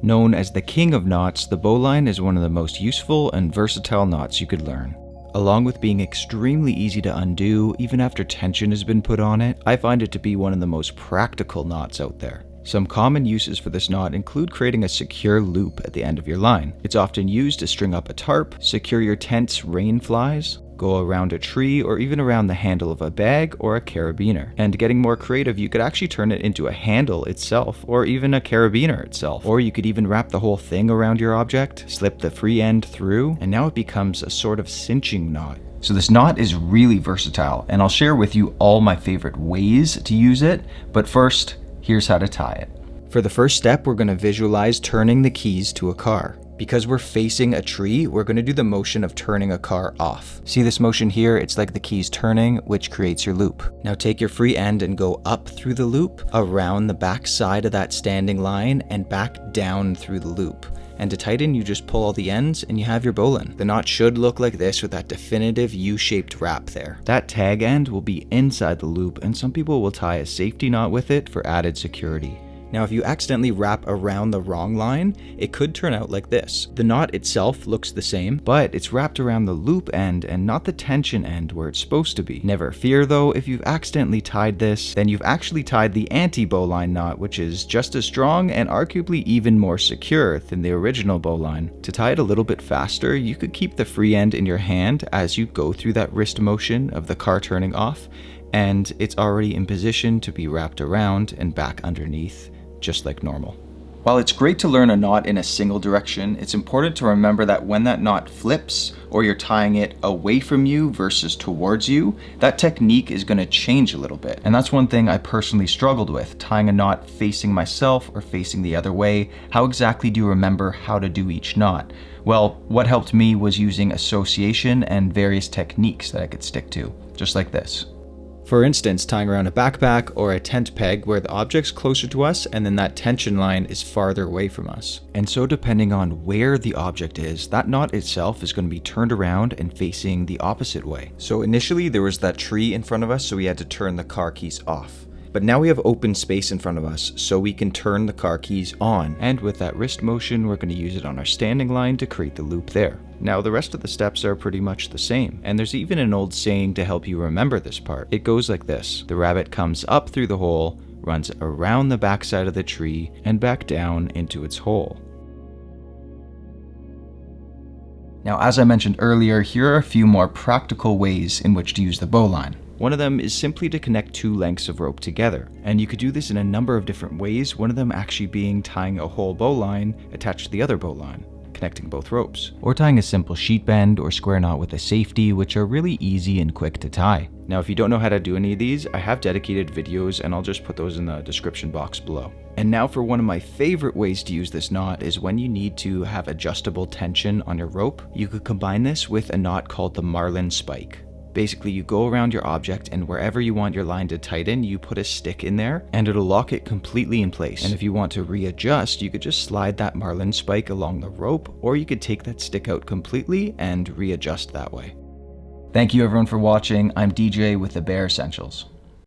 Known as the king of knots, the bowline is one of the most useful and versatile knots you could learn. Along with being extremely easy to undo, even after tension has been put on it, I find it to be one of the most practical knots out there. Some common uses for this knot include creating a secure loop at the end of your line. It's often used to string up a tarp, secure your tent's rain flies, go around a tree, or even around the handle of a bag or a carabiner. And getting more creative, you could actually turn it into a handle itself, or even a carabiner itself. Or you could even wrap the whole thing around your object, slip the free end through, and now it becomes a sort of cinching knot. So this knot is really versatile, and I'll share with you all my favorite ways to use it, but first, here's how to tie it. For the first step, we're going to visualize turning the keys to a car. Because we're facing a tree, we're going to do the motion of turning a car off. See this motion here? It's like the keys turning, which creates your loop. Now take your free end and go up through the loop, around the back side of that standing line, and back down through the loop. And to tighten, you just pull all the ends and you have your bowline. The knot should look like this with that definitive U-shaped wrap there. That tag end will be inside the loop, and some people will tie a safety knot with it for added security. Now, if you accidentally wrap around the wrong line, it could turn out like this. The knot itself looks the same, but it's wrapped around the loop end and not the tension end where it's supposed to be. Never fear though, if you've accidentally tied this, then you've actually tied the anti-bowline knot, which is just as strong and arguably even more secure than the original bowline. To tie it a little bit faster, you could keep the free end in your hand as you go through that wrist motion of the car turning off, and it's already in position to be wrapped around and back underneath, just like normal. While it's great to learn a knot in a single direction, it's important to remember that when that knot flips, or you're tying it away from you versus towards you, that technique is going to change a little bit. And that's one thing I personally struggled with, tying a knot facing myself or facing the other way. How exactly do you remember how to do each knot? Well, what helped me was using association and various techniques that I could stick to, just like this. For instance, tying around a backpack or a tent peg where the object's closer to us and then that tension line is farther away from us. And so depending on where the object is, that knot itself is going to be turned around and facing the opposite way. So initially there was that tree in front of us, so we had to turn the car keys off. But now we have open space in front of us, so we can turn the car keys on. And with that wrist motion, we're going to use it on our standing line to create the loop there. Now the rest of the steps are pretty much the same, and there's even an old saying to help you remember this part. It goes like this: the rabbit comes up through the hole, runs around the backside of the tree, and back down into its hole. Now, as I mentioned earlier, here are a few more practical ways in which to use the bowline. One of them is simply to connect two lengths of rope together, and you could do this in a number of different ways, one of them actually being tying a whole bowline attached to the other bowline, connecting both ropes, or tying a simple sheet bend or square knot with a safety, which are really easy and quick to tie. Now, if you don't know how to do any of these, I have dedicated videos and I'll just put those in the description box below. And now for one of my favorite ways to use this knot is when you need to have adjustable tension on your rope. You could combine this with a knot called the marlin spike. Basically, you go around your object and wherever you want your line to tighten, you put a stick in there and it'll lock it completely in place. And if you want to readjust, you could just slide that marlin spike along the rope, or you could take that stick out completely and readjust that way. Thank you everyone for watching. I'm DJ with the Bear Essentials.